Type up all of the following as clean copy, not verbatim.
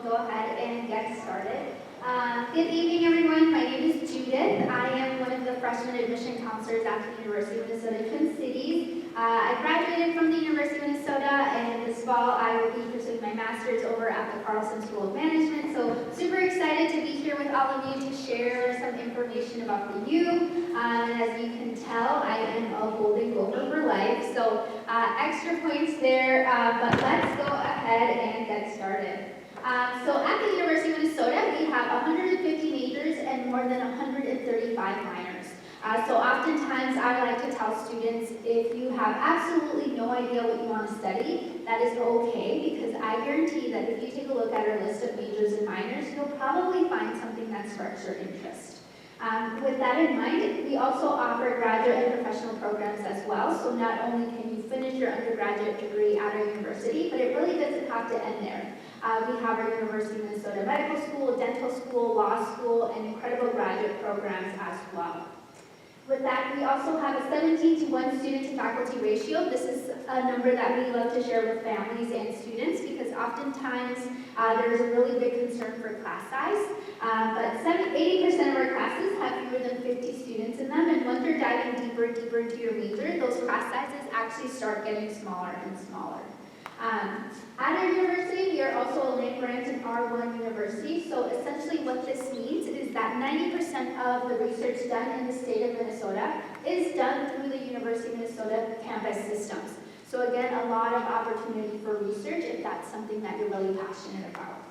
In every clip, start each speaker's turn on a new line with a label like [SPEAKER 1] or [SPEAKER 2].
[SPEAKER 1] go ahead and get started. Good evening, everyone. My name is Judith. I am one of the freshman admission counselors at the University of Minnesota Twin Cities. I graduated from the University of Minnesota, and this fall I will be pursuing my master's over at the Carson School of Management. So super excited to be here with all of you to share some information about the U. And as you can tell, I am a Golden Gopher for life. So extra points there, but let's go ahead and get started. So at the University of Minnesota, we have 150 majors and more than 135 minors. So oftentimes I like to tell students, if you have absolutely no idea what you want to study, that is okay, because I guarantee that if you take a look at our list of majors and minors, you'll probably find something that sparks your interest. With that in mind, we also offer graduate and professional programs as well. So not only can you finish your undergraduate degree at our university, but it really doesn't have to end there. We have our University of Minnesota Medical School, Dental School, Law School, and incredible graduate programs as well. With that, we also have a 17:1 student-to-faculty ratio. This is a number that we love to share with families and students because oftentimes there's a really big concern for class size. But 80% of our classes have fewer than 50 students in them, and once you're diving deeper and deeper into your major, those class sizes actually start getting smaller and smaller. At our university, we are also a land-grant and R1 university, so essentially what this means is that 90% of the research done in the state of Minnesota is done through the University of Minnesota campus systems. So again, a lot of opportunity for research if that's something that you're really passionate about.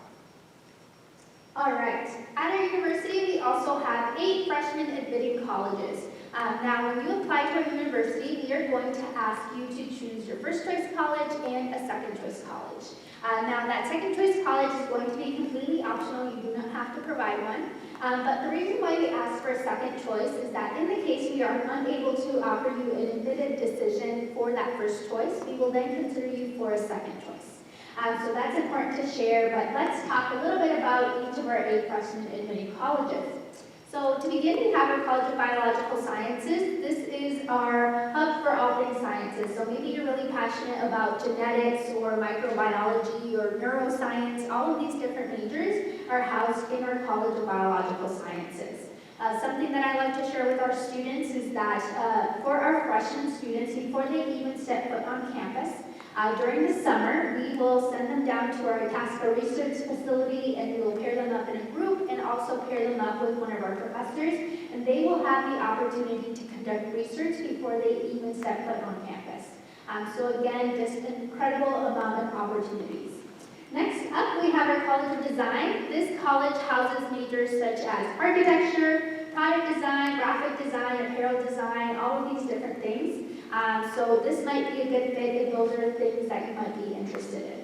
[SPEAKER 1] All right, at our university, we also have 8 freshman admitting colleges. Now, when you apply to our university, we are going to ask you to choose your first choice college and a second choice college. Now, that second choice college is going to be completely optional. You do not have to provide one. But the reason why we ask for a second choice is that in the case we are unable to offer you an admitted decision for that first choice, we will then consider you for a second choice. So that's important to share, but let's talk a little bit about each of our 8 freshman admitting colleges. So to begin, we have our College of Biological Sciences. This is our hub for all things sciences. So maybe you're really passionate about genetics or microbiology or neuroscience. All of these different majors are housed in our College of Biological Sciences. Something that I like to share with our students is that for our freshman students, before they even step foot on campus, during the summer, we will send them down to our Itasca Research Facility, and we will pair them up in a group and also pair them up with one of our professors, and they will have the opportunity to conduct research before they even step foot on campus. So again, just an incredible amount of opportunities. Next up, we have our College of Design. This college houses majors such as architecture, product design, graphic design, apparel design, all of these different things. So this might be a good fit if those are things that you might be interested in.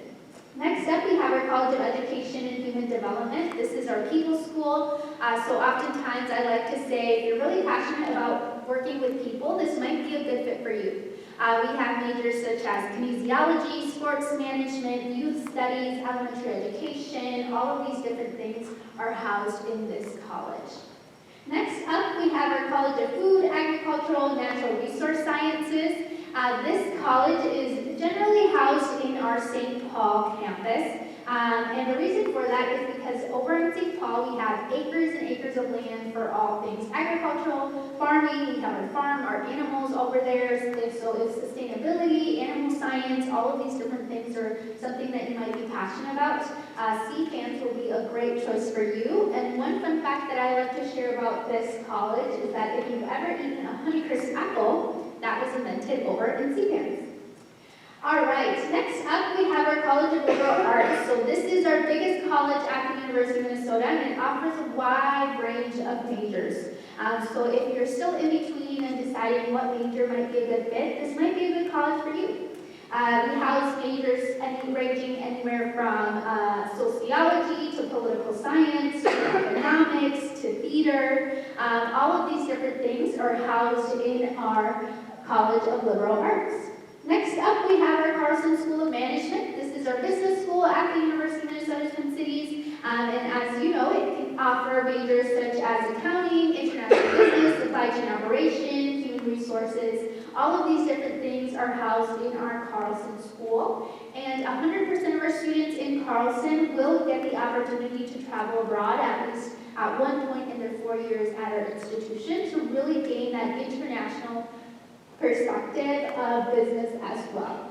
[SPEAKER 1] Next up, we have our College of Education and Human Development. This is our people school. So oftentimes I like to say, if you're really passionate about working with people, this might be a good fit for you. We have majors such as kinesiology, sports management, youth studies, elementary education. All of these different things are housed in this college. Next up, we have our College of Food, Agricultural, and Natural Resource Sciences. This college is generally housed in our St. Paul campus. And the reason for that is because over in St. Paul, we have acres and acres of land for all things agricultural, farming. We have our farm, our animals over there. So if sustainability, animal science, all of these different things are something that you might be passionate about, CFANS will be a great choice for you. And one fun fact that I like to share about this college is that if you've ever eaten a Honeycrisp apple, that was invented over in CFANS. All right, next up we have our College of Liberal Arts. So this is our biggest college at the University of Minnesota, and it offers a wide range of majors. So if you're still in between and deciding what major might be a good fit, this might be a good college for you. We house majors ranging anywhere from sociology to political science to economics to theater. All of these different things are housed in our College of Liberal Arts. Next up, we have our Carson School of Management. This is our business school at the University of Minnesota Twin Cities. And as you know, it can offer majors such as accounting, international business, supply chain operations, human resources, resources. All of these different things are housed in our Carson school. And 100% of our students in Carson will get the opportunity to travel abroad at least at one point in their 4 years at our institution to really gain that international perspective of business as well.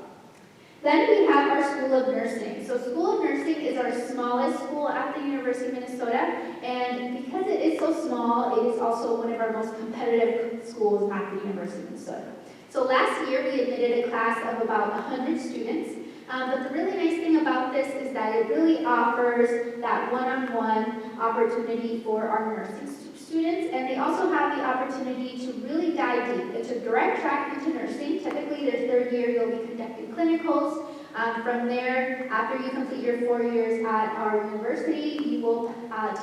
[SPEAKER 1] Then we have our School of Nursing. So School of Nursing is our smallest school at the University of Minnesota, and because it is so small, it is also one of our most competitive schools at the University of Minnesota. So last year we admitted a class of about 100 students, but the really nice thing about this is that it really offers that one-on-one opportunity for our nursing students, and they also have the opportunity to really dive deep. It's a direct track into nursing. Typically, their third year, you'll be conducting clinicals. From there, after you complete your 4 years at our university, you will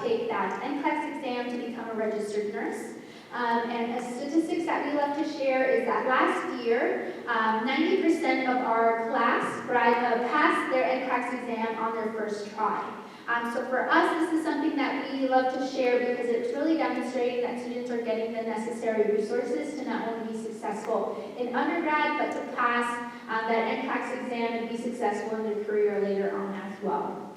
[SPEAKER 1] take that NCLEX exam to become a registered nurse. And a statistics that we love to share is that last year, 90% of our class passed their NCLEX exam on their first try. So for us, this is something that we love to share because it's really demonstrating that students are getting the necessary resources to not only be successful in undergrad, but to pass that NCLEX exam and be successful in their career later on as well.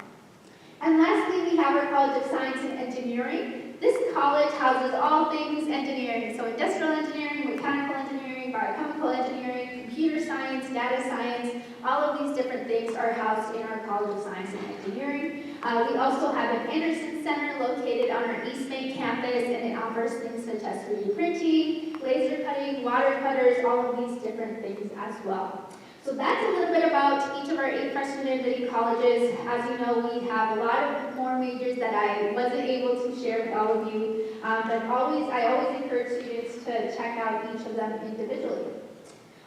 [SPEAKER 1] And lastly, we have our College of Science and Engineering. This college houses all things engineering, so industrial engineering, mechanical engineering, biochemical engineering, computer science, data science, all of these different things are housed in our College of Science and Engineering. We also have an Anderson Center located on our East Main campus, and it offers things such as 3D printing, laser cutting, water cutters, all of these different things as well. So that's a little bit about each of our 8 freshman admitting colleges. As you know, we have a lot of more majors that I wasn't able to share with all of you, but I always encourage students to check out each of them individually.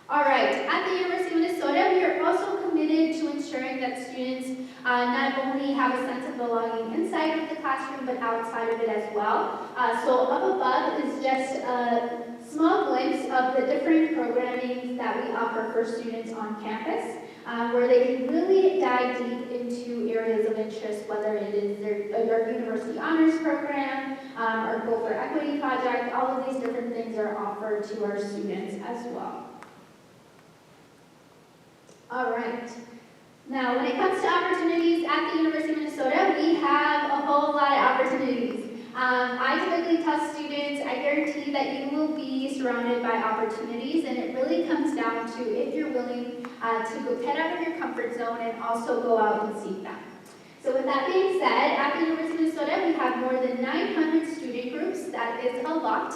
[SPEAKER 1] All right, at the University of Minnesota, we are also committed to ensuring that students not only have a sense of belonging inside of the classroom, but outside of it as well. So up above is just a small glimpse of the different programming that we offer for students on campus, where they can really dive deep into areas of interest, whether it is their university honors program, or Go for Equity project. All of these different things are offered to our students as well. All right. Now, when it comes to opportunities at the University of Minnesota, we have a whole lot of opportunities. I typically tell students, I guarantee that you will be surrounded by opportunities, and it really comes down to if you're willing to go get out of your comfort zone and also go out and seek them. So with that being said, at the University of Minnesota, we have more than 900 student groups. That is a lot.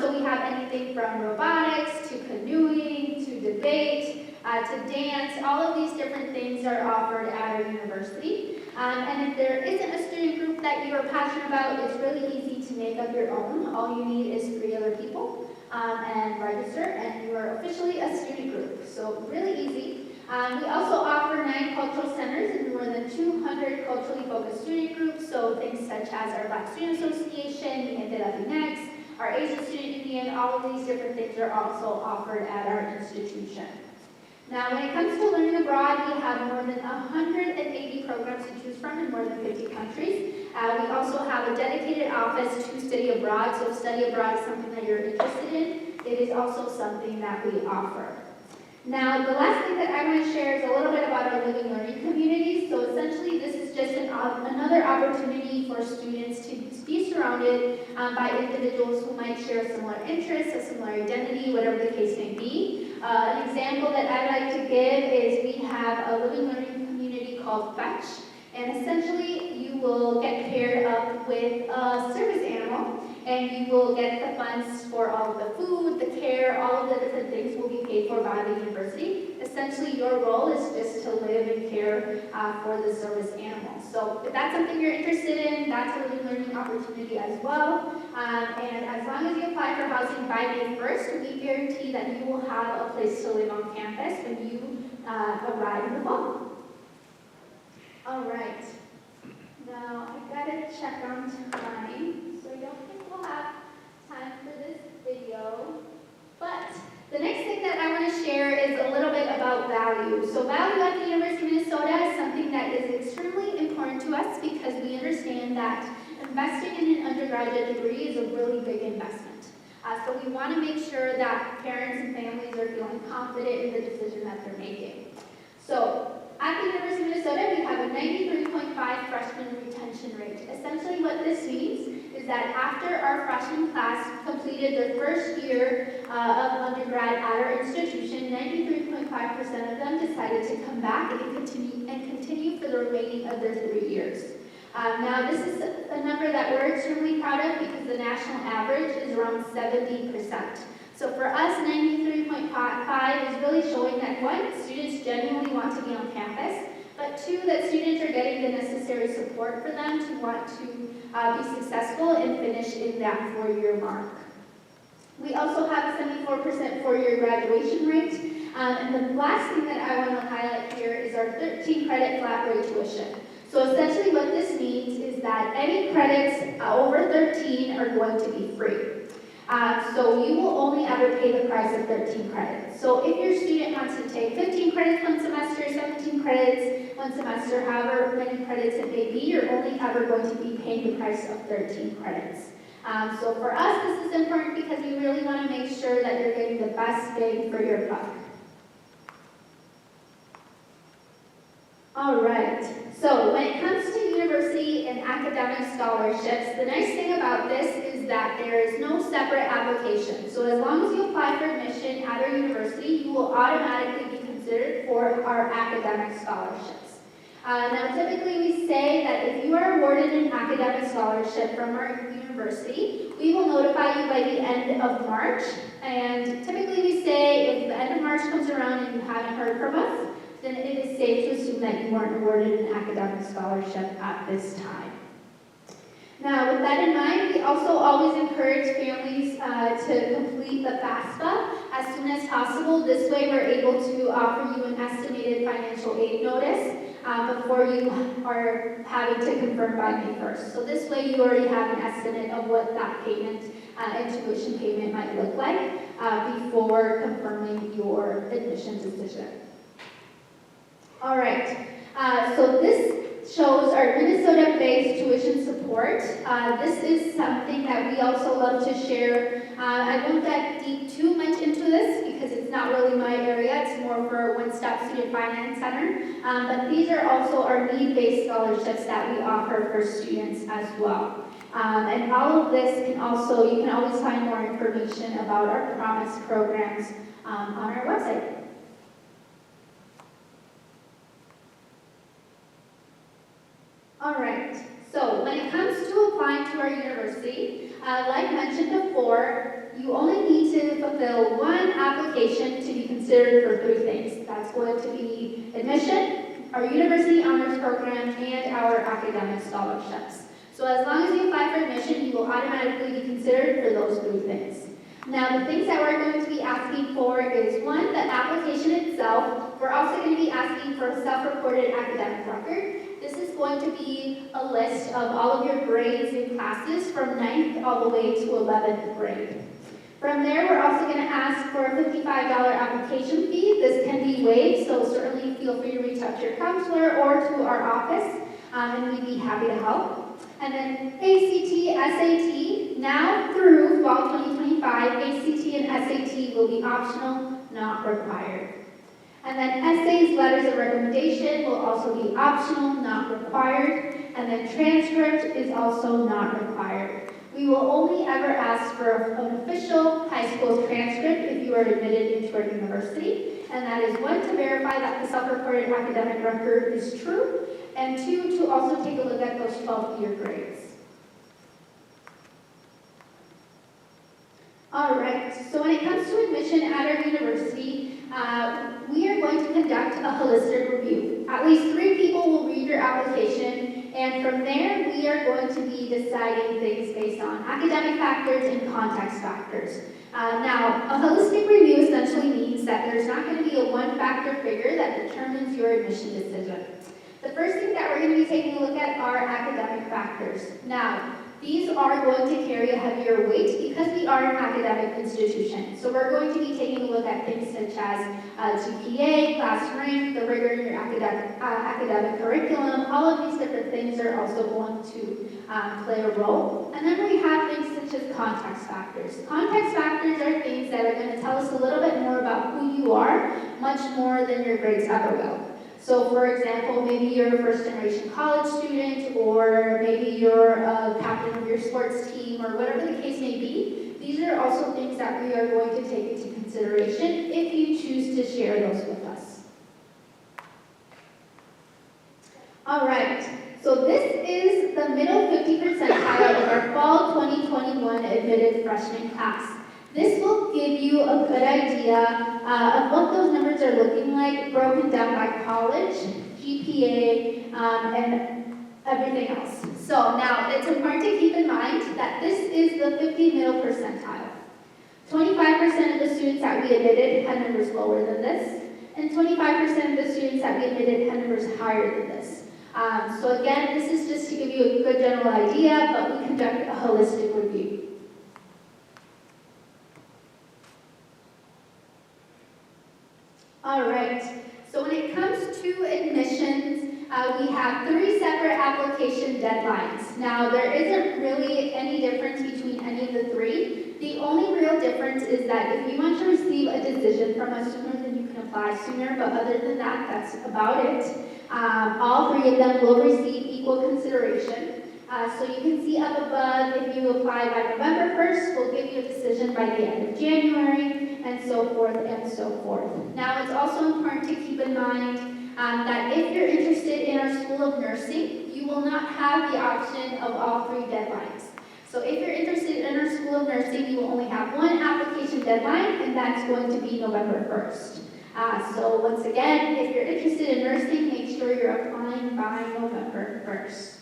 [SPEAKER 1] So we have anything from robotics to canoeing to debate to dance. All of these different things are offered at our university. And if there isn't a student group that you are passionate about, it's really easy to make up your own. All you need is 3 other people and register, and you are officially a student group. So really easy. We also offer 9 cultural centers and more than 200 culturally focused student groups. So things such as our Black Student Association, United Latinx, our Asian Student Union, all of these different things are also offered at our institution. Now, when it comes to learning abroad, we have more than 180 programs to choose from in more than 50 countries. We also have a dedicated office to study abroad, so if study abroad is something that you're interested in, it is also something that we offer. Now, the last thing that I want to share is a little bit about our living learning community. So essentially, this is just another opportunity for students to be surrounded by individuals who might share similar interests, a similar identity, whatever the case may be. An example that I like to give is we have a living learning community called Fetch, and essentially you will get paired up with a service animal, and you will get the funds for all of the food, the care, all of the different things will be paid for by the university. Essentially, your role is just to live and care for the service animal. So if that's something you're interested in, that's a living learning opportunity as well. And as long as you apply for housing by May 1st, we guarantee that you will have a place to live on campus when you arrive in the fall. All right. Now, I gotta check on time, so I don't think we'll have time for this video. But the next thing that I want to share is a little bit about value. So value at the University of Minnesota is something that is extremely important to us because we understand that investing in an undergraduate degree is a really big investment. So we want to make sure that parents and families are feeling confident in the decision that they're making. So at the University of Minnesota, we have a 93.5 freshman retention rate. Essentially what this means is that after our freshman class completed their first year of undergrad at our institution, 93.5% of them decided to come back and continue for the remaining of their 3 years. Now, this is a number that we're extremely proud of because the national average is around 70%. So for us, 93.5 is really showing that, one, students genuinely want to be on campus, but two, that students are getting the necessary support for them to want to be successful and finish in that 4-year mark. We also have a 74% 4-year graduation rate. And the last thing that I want to highlight here is our 13 credit flat rate tuition. So essentially what this means is that any credits over 13 are going to be free. So you will only ever pay the price of 13 credits. So if your student wants to take 15 credits one semester, 17 credits one semester, however many credits it may be, you're only ever going to be paying the price of 13 credits. So for us, this is important because we really want to make sure that you're getting the best bang for your buck. All right, so when it comes to university and academic scholarships, the nice thing about this is that there is no separate application. So as long as you apply for admission at our university, you will automatically be considered for our academic scholarships. Now typically we say that if you are awarded an academic scholarship from our university, we will notify you by the end of March. And typically we say if the end of March comes around and you haven't heard from us, then it is safe to assume that you weren't awarded an academic scholarship at this time. Now, with that in mind, we also always encourage families to complete the FAFSA as soon as possible. This way, we're able to offer you an estimated financial aid notice before you are having to confirm by May 1st. So this way, you already have an estimate of what that payment and tuition payment might look like before confirming your admission decision. All right, so this shows our Minnesota-based tuition support. This is something that we also love to share. I won't dive deep too much into this because it's not really my area. It's more for One Stop Student Finance Center. But these are also our need-based scholarships that we offer for students as well. And all of this you can always find more information about our Promise programs on our website. All right, so when it comes to applying to our university, like mentioned before, you only need to fulfill one application to be considered for 3 things. That's going to be admission, our university honors program, and our academic scholarships. So as long as you apply for admission, you will automatically be considered for those 3 things. Now, the things that we're going to be asking for is, 1, the application itself. We're also going to be asking for a self-reported academic record. This is going to be a list of all of your grades and classes from 9th all the way to 11th grade. From there, we're also going to ask for a $55 application fee. This can be waived, so certainly feel free to reach out to your counselor or to our office, and we'd be happy to help. And then ACT, SAT, now through fall 2025, ACT and SAT will be optional, not required. And then essays, letters of recommendation will also be optional, not required. And then transcript is also not required. We will only ever ask for an official high school transcript if you are admitted into our university. And that is, 1, to verify that the self-reported academic record is true, and 2, to also take a look at those 12th-year grades. All right, so when it comes to admission at our university, we are going to conduct a holistic review. At least 3 people will read your application, and from there, we are going to be deciding things based on academic factors and context factors. Now, a holistic review essentially means that there's not going to be a one-factor figure that determines your admission decision. The first thing that we're going to be taking a look at are academic factors. Now, These are going to carry a heavier weight because we are an academic institution. So we're going to be taking a look at things such as GPA, class rank, the rigor in your academic curriculum. All of these different things are also going to play a role. And then we have things such as context factors. Context factors are things that are going to tell us a little bit more about who you are, much more than your grades ever will. So for example, maybe you're a first-generation college student, or maybe you're a captain of your sports team, or whatever the case may be. These are also things that we are going to take into consideration if you choose to share those with us. All right, so this is the middle 50 percentile of our fall 2021 admitted freshman class. This will give you a good idea of what those numbers are looking like, broken down by college, GPA, and everything else. So now, it's important to keep in mind that this is the 50 middle percentile. 25% of the students that we admitted had numbers lower than this, and 25% of the students that we admitted had numbers higher than this. So again, this is just to give you a good general idea, but we conduct a holistic review. All right, so when it comes to admissions, we have 3 separate application deadlines. Now, there isn't really any difference between any of the 3. The only real difference is that if you want to receive a decision from us sooner, then you can apply sooner, but other than that, that's about it. All 3 of them will receive equal consideration. So you can see up above, if you apply by November 1st, we'll give you a decision by the end of January, and so forth and so forth. Now, it's also important to keep in mind that if you're interested in our School of Nursing, you will not have the option of all 3 deadlines. So if you're interested in our School of Nursing, you will only have 1 application deadline, and that's going to be November 1st. So once again, if you're interested in nursing, make sure you're applying by November 1st.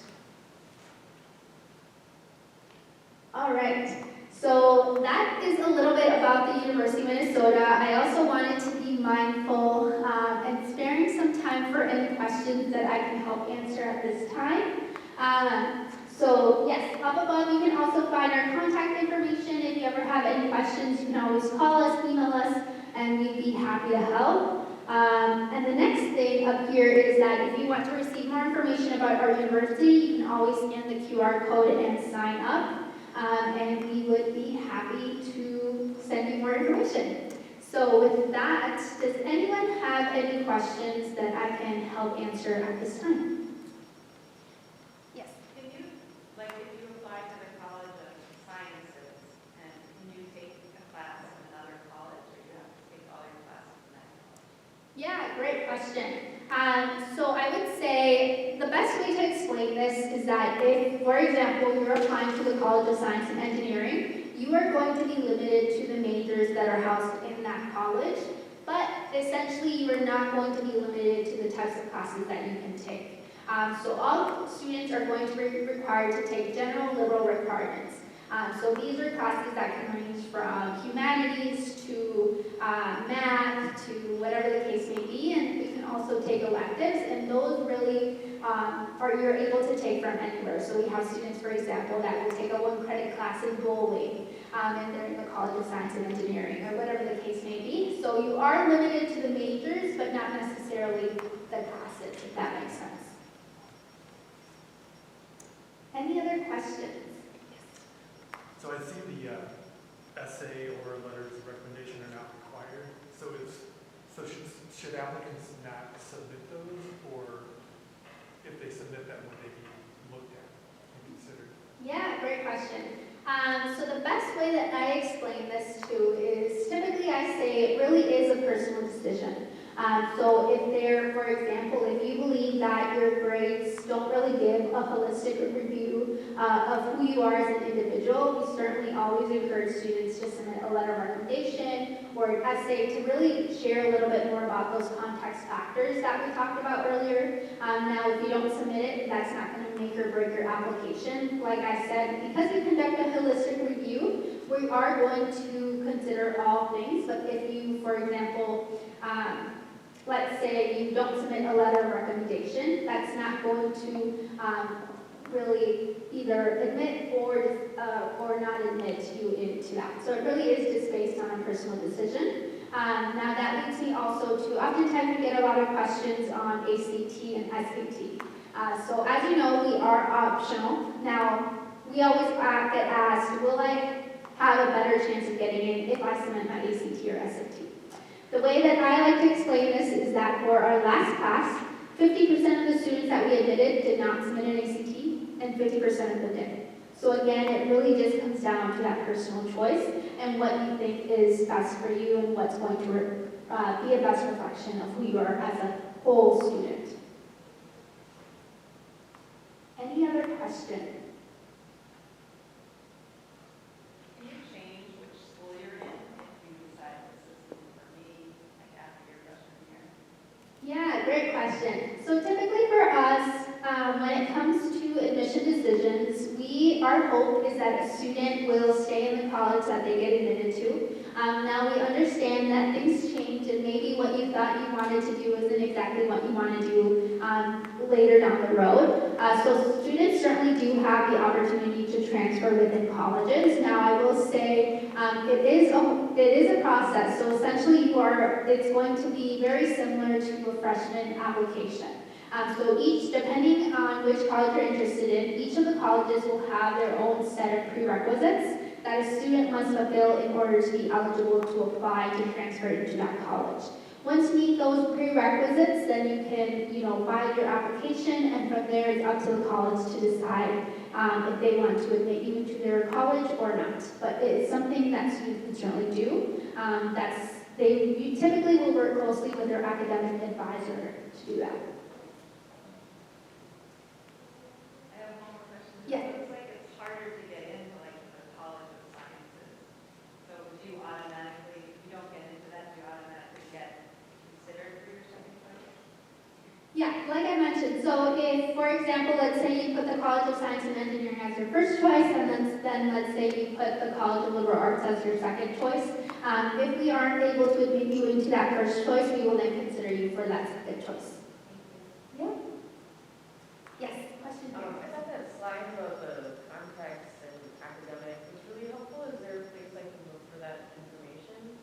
[SPEAKER 1] All right, so that is a little bit about the University of Minnesota. I also wanted to be mindful and sparing some time for any questions that I can help answer at this time. So yes, up above you can also find our contact information. If you ever have any questions, you can always call us, email us, and we'd be happy to help. And the next thing up here is that if you want to receive more information about our university, you can always scan the QR code and sign up. And we would be happy to send you more information. So with that, does anyone have any questions that I can help answer at this time? Yes.
[SPEAKER 2] Can you, if you apply to the College of Sciences, and can you take a class in another college, or you have to take all your classes in that college?
[SPEAKER 1] Yeah, great question. So I would say the best way to explain this is that if, for example, you're applying to the College of Science and Engineering, you are going to be limited to the majors that are housed in that college, but essentially you are not going to be limited to the types of classes that you can take. So all students are going to be required to take general liberal requirements. So these are classes that can range from humanities to math to whatever the case may be, and we can also take electives, and those really you're able to take from anywhere. So we have students, for example, that will take a 1-credit class in bowling, and they're in the College of Science and Engineering, or whatever the case may be. So you are limited to the majors, but not necessarily the classes, if that makes sense. Any other questions?
[SPEAKER 3] So I see the essay or letters of recommendation are not required. So should applicants not submit those, or if they submit them, would they be looked at and considered?
[SPEAKER 1] Yeah, great question. So the best way that I explain this to is typically I say it really is a personal decision. So if there, for example, if you believe that your grades don't really give a holistic review of who you are as an individual, we certainly always encourage students to submit a letter of recommendation or an essay to really share a little bit more about those context factors that we talked about earlier. Now, if you don't submit it, that's not going to make or break your application. Like I said, because we conduct a holistic review, we are going to consider all things, but if you, for example, let's say you don't submit a letter of recommendation, that's not going to really either admit or not admit you into that. So it really is just based on a personal decision. Now that leads me also to, oftentimes we get a lot of questions on ACT and SAT. So as you know, we are optional. Now, we always get asked, will I have a better chance of getting in if I submit my ACT or SAT? The way that I like to explain this is that for our last class, 50% of the students that we admitted did not submit an ACT, and 50% of them did. So again, it really just comes down to that personal choice and what you think is best for you and what's going to be a best reflection of who you are as a whole student. Any other question?
[SPEAKER 2] Can you change which school you're in if you decide this is for me, like after your freshman year?
[SPEAKER 1] Yeah, great question. So typically for us, when it comes to admission decisions, our hope is that a student will stay in the college that they get admitted to. Now we understand that things change and maybe what you thought you wanted to do isn't exactly what you want to do later down the road. So students certainly do have the opportunity to transfer within colleges. Now I will say it is a process. So essentially it's going to be very similar to a freshman application. So depending on which college you're interested in, each of the colleges will have their own set of prerequisites that a student must fulfill in order to be eligible to apply to transfer into that college. Once you meet those prerequisites, then you can, file your application, and from there it's up to the college to decide if they want to admit you into their college or not. But it's something that students can certainly do. You typically will work closely with their academic advisor to do that.
[SPEAKER 2] I have one more question.
[SPEAKER 1] Yeah.
[SPEAKER 2] It looks like it's harder to get into like the College of Sciences. So do you automatically, if you don't get into that, do you automatically get considered for your second choice?
[SPEAKER 1] Yeah, like I mentioned, so if, for example, let's say you put the College of Science and Engineering as your first choice, and then let's say you put the College of Liberal Arts as your second choice, if we aren't able to admit you into that first choice, we will then consider you for that second choice. Yeah? Yes, question?
[SPEAKER 4] I thought that slide about the context and academic was really helpful. Is there a place I can look for that information?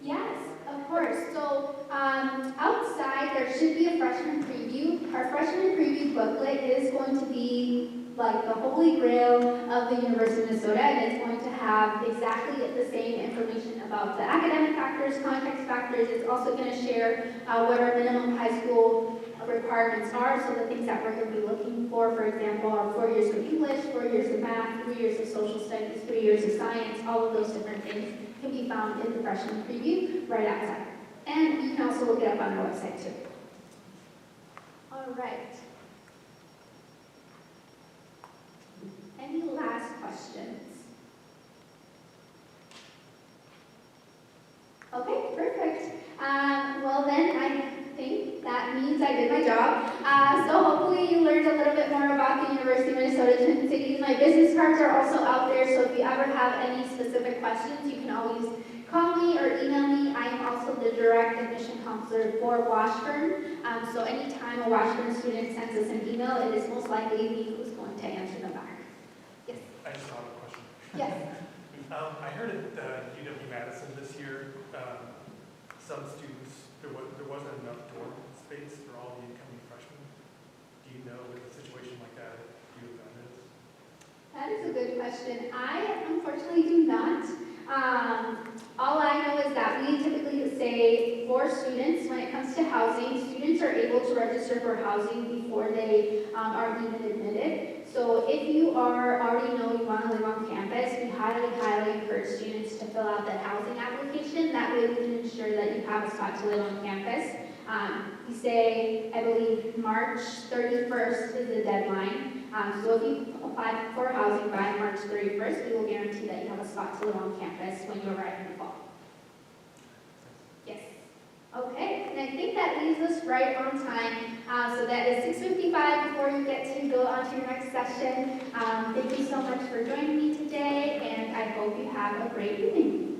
[SPEAKER 1] Yes, of course. So outside there should be a freshman preview. Our freshman preview booklet is going to be like the holy grail of the University of Minnesota, and it's going to have exactly the same information about the academic factors, context factors. It's also going to share what our minimum high school requirements are, so the things that we're going to be looking for example, are 4 years of English, 4 years of math, 3 years of social studies, 3 years of science. All of those different things can be found in the freshman preview right outside. And you can also look it up on our website too. All right. Any last questions? Okay, perfect. Well then, I think that means I did my job. So hopefully you learned a little bit more about the University of Minnesota Twin Cities. My business cards are also out there, so if you ever have any specific questions, you can always call me or email me. I am also the direct admission counselor for Washburn. So anytime a Washburn student sends us an email, it is most likely me who's going to answer them back. Yes?
[SPEAKER 3] I just have a question.
[SPEAKER 1] Yes.
[SPEAKER 3] I heard at UW-Madison this year, some students, there wasn't enough dorm space for all the incoming freshmen. Do you know with a situation like that at U of M is?
[SPEAKER 1] That is a good question. I unfortunately do not. All I know is that we typically say for students, when it comes to housing, students are able to register for housing before they are even admitted. So if you already know you want to live on campus, we highly, highly encourage students to fill out that housing application. That way we can ensure that you have a spot to live on campus. We say, I believe, March 31st is the deadline. So if you apply for housing by March 31st, we will guarantee that you have a spot to live on campus when you arrive in the fall. Yes. Okay, and I think that leaves us right on time. So that is 6:55 before you get to go on to your next session. Thank you so much for joining me today, and I hope you have a great evening.